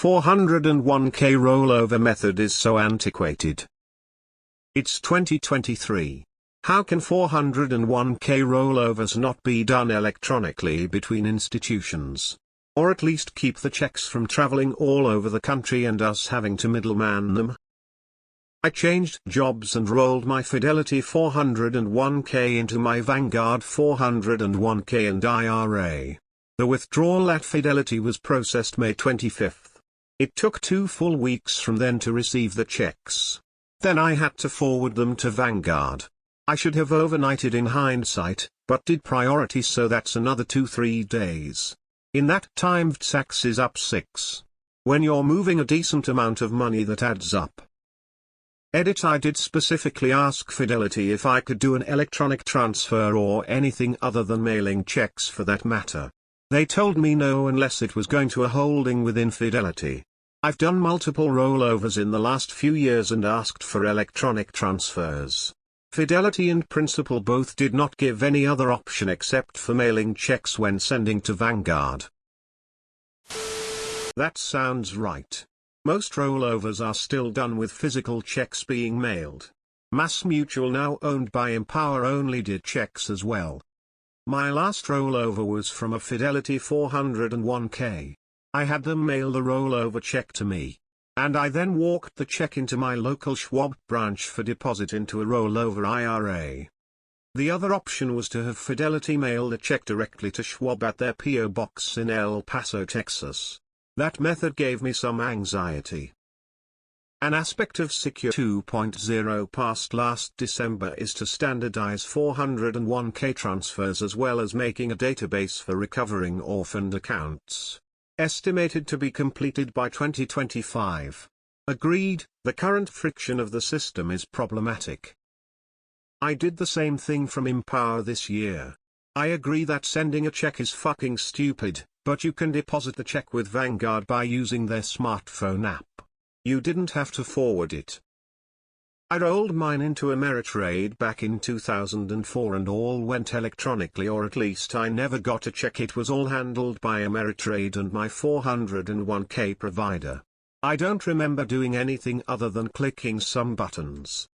401k rollover method is so antiquated. It's 2023. How can 401k rollovers not be done electronically between institutions? Or at least keep the checks from traveling all over the country and us having to middleman them? I changed jobs and rolled my Fidelity 401k into my Vanguard 401k and IRA. The withdrawal at Fidelity was processed May 25th. It took 2 full weeks from then to receive the checks. Then I had to forward them to Vanguard. I should have overnighted in hindsight, but did priority, so that's another 2-3 days. In that time tax is up 6. When you're moving a decent amount of money, that adds up. Edit: I did specifically ask Fidelity if I could do an electronic transfer or anything other than mailing checks for that matter. They told me no unless it was going to a holding within Fidelity. I've done multiple rollovers in the last few years and asked for electronic transfers. Fidelity and Principal both did not give any other option except for mailing checks when sending to Vanguard. That sounds right. Most rollovers are still done with physical checks being mailed. MassMutual, now owned by Empower, only did checks as well. My last rollover was from a Fidelity 401k. I had them mail the rollover check to me. And I then walked the check into my local Schwab branch for deposit into a rollover IRA. The other option was to have Fidelity mail the check directly to Schwab at their P.O. box in El Paso, Texas. That method gave me some anxiety. An aspect of Secure 2.0 passed last December is to standardize 401k transfers as well as making a database for recovering orphaned accounts. Estimated to be completed by 2025. Agreed, the current friction of the system is problematic. I did the same thing from Empower this year. I agree that sending a check is fucking stupid, but you can deposit the check with Vanguard by using their smartphone app. You didn't have to forward it. I rolled mine into Ameritrade back in 2004 and all went electronically, or at least I never got a check. It was all handled by Ameritrade and my 401k provider. I don't remember doing anything other than clicking some buttons.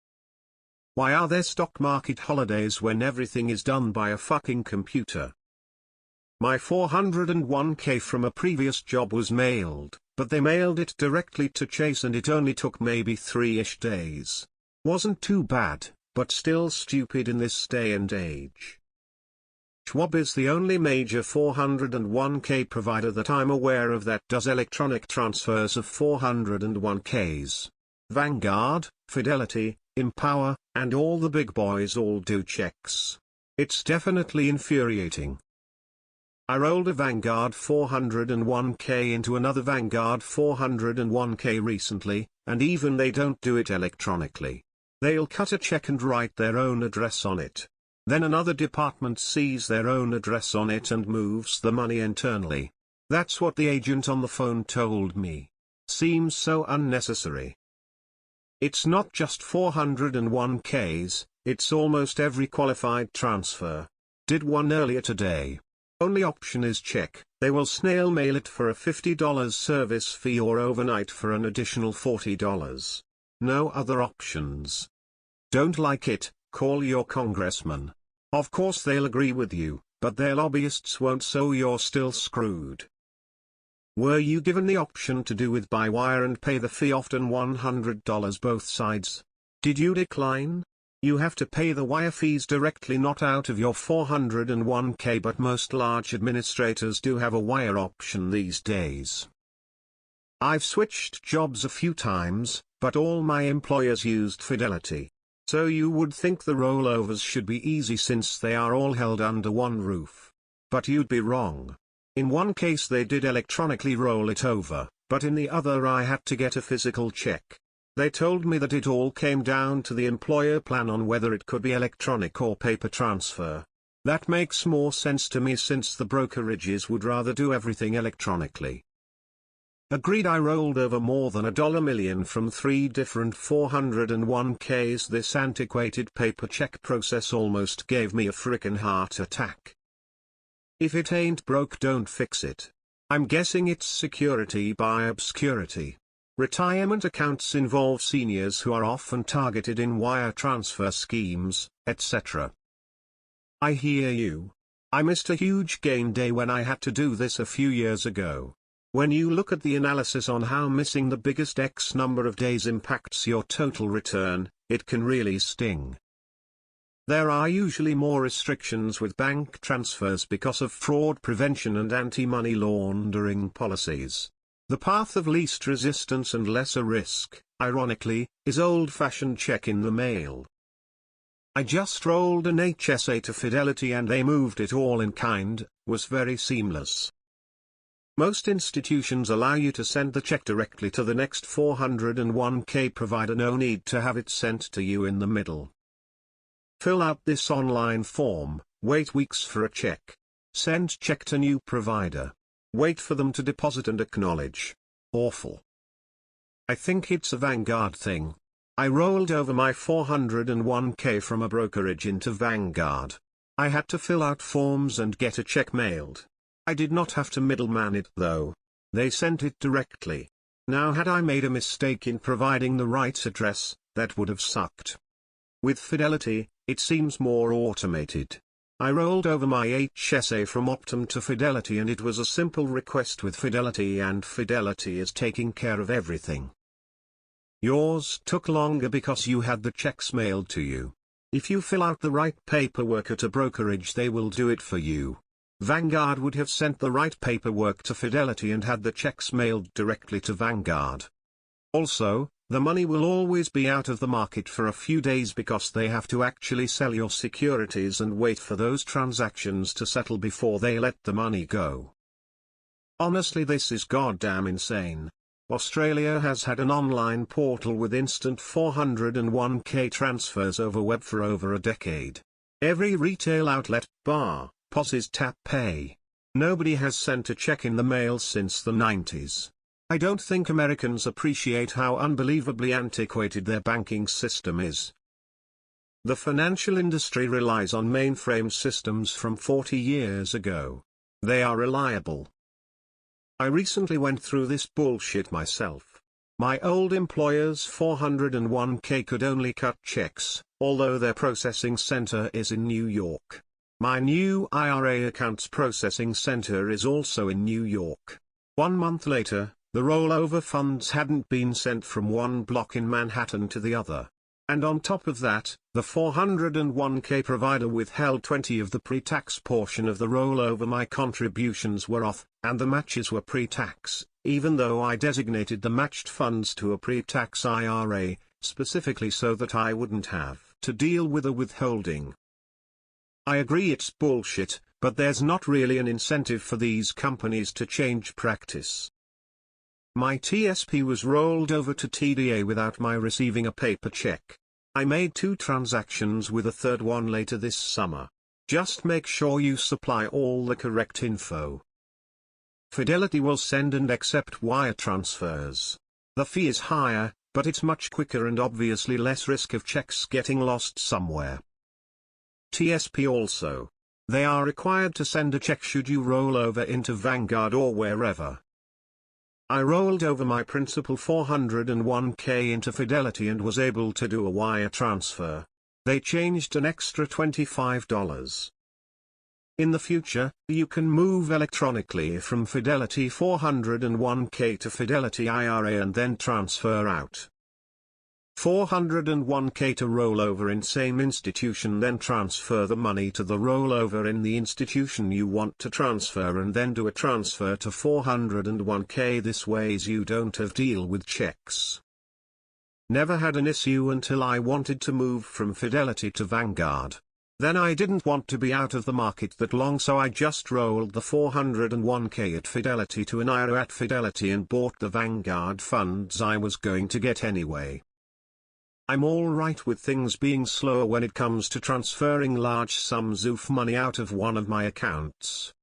Why are there stock market holidays when everything is done by a fucking computer? My 401k from a previous job was mailed, but they mailed it directly to Chase and it only took maybe 3-ish days. Wasn't too bad, but still stupid in this day and age. Schwab is the only major 401k provider that I'm aware of that does electronic transfers of 401ks. Vanguard, Fidelity, Empower, and all the big boys all do checks. It's definitely infuriating. I rolled a Vanguard 401k into another Vanguard 401k recently, and even they don't do it electronically. They'll cut a check and write their own address on it. Then another department sees their own address on it and moves the money internally. That's what the agent on the phone told me. Seems so unnecessary. It's not just 401ks, it's almost every qualified transfer. Did one earlier today. Only option is check. They will snail mail it for a $50 service fee or overnight for an additional $40. No other options. Don't like it? Call your congressman. Of course they'll agree with you, but their lobbyists won't, so you're still screwed. Were you given the option to do with by wire and pay the fee, often $100 both sides? Did you decline? You have to pay the wire fees directly, not out of your 401k, but most large administrators do have a wire option these days. I've switched jobs a few times, but all my employers used Fidelity. So you would think the rollovers should be easy since they are all held under one roof. But you'd be wrong. In one case they did electronically roll it over, but in the other I had to get a physical check. They told me that it all came down to the employer plan on whether it could be electronic or paper transfer. That makes more sense to me since the brokerages would rather do everything electronically. Agreed. I rolled over more than $1 million from 3 different 401ks. This antiquated paper check process almost gave me a frickin' heart attack. If it ain't broke, don't fix it. I'm guessing it's security by obscurity. Retirement accounts involve seniors who are often targeted in wire transfer schemes, etc. I hear you. I missed a huge gain day when I had to do this a few years ago. When you look at the analysis on how missing the biggest X number of days impacts your total return, it can really sting. There are usually more restrictions with bank transfers because of fraud prevention and anti-money laundering policies. The path of least resistance and lesser risk, ironically, is old-fashioned check in the mail. I just rolled an HSA to Fidelity and they moved it all in kind, was very seamless. Most institutions allow you to send the check directly to the next 401k provider, no need to have it sent to you in the middle. Fill out this online form, wait weeks for a check. Send check to new provider. Wait for them to deposit and acknowledge. Awful. I think it's a Vanguard thing. I rolled over my 401k from a brokerage into Vanguard. I had to fill out forms and get a check mailed. I did not have to middleman it though. They sent it directly. Now had I made a mistake in providing the right address, that would have sucked. With Fidelity, it seems more automated. I rolled over my HSA from Optum to Fidelity and it was a simple request with Fidelity, and Fidelity is taking care of everything. Yours took longer because you had the checks mailed to you. If you fill out the right paperwork at a brokerage, they will do it for you. Vanguard would have sent the right paperwork to Fidelity and had the checks mailed directly to Vanguard. Also, the money will always be out of the market for a few days because they have to actually sell your securities and wait for those transactions to settle before they let the money go. Honestly, this is goddamn insane. Australia has had an online portal with instant 401k transfers over web for over a decade. Every retail outlet, bar, POS is tap pay. Nobody has sent a check in the mail since the 90s. I don't think Americans appreciate how unbelievably antiquated their banking system is. The financial industry relies on mainframe systems from 40 years ago. They are reliable. I recently went through this bullshit myself. My old employer's 401k could only cut checks, although their processing center is in New York. My new IRA account's processing center is also in New York. 1 month later, the rollover funds hadn't been sent from one block in Manhattan to the other. And on top of that, the 401k provider withheld 20 of the pre-tax portion of the rollover. My contributions were off, and the matches were pre-tax, even though I designated the matched funds to a pre-tax IRA, specifically so that I wouldn't have to deal with a withholding. I agree it's bullshit, but there's not really an incentive for these companies to change practice. My TSP was rolled over to TDA without my receiving a paper check. I made 2 transactions with a third one later this summer. Just make sure you supply all the correct info. Fidelity will send and accept wire transfers. The fee is higher, but it's much quicker and obviously less risk of checks getting lost somewhere. TSP also. They are required to send a check should you roll over into Vanguard or wherever. I rolled over my principal 401k into Fidelity and was able to do a wire transfer. They changed an extra $25. In the future, you can move electronically from Fidelity 401k to Fidelity IRA and then transfer out. 401k to rollover in same institution, then transfer the money to the rollover in the institution you want to transfer, and then do a transfer to 401k. This ways you don't have deal with checks. Never had an issue until I wanted to move from Fidelity to Vanguard. Then I didn't want to be out of the market that long, so I just rolled the 401k at Fidelity to an IRA at Fidelity and bought the Vanguard funds I was going to get anyway. I'm alright with things being slower when it comes to transferring large sums of money out of one of my accounts.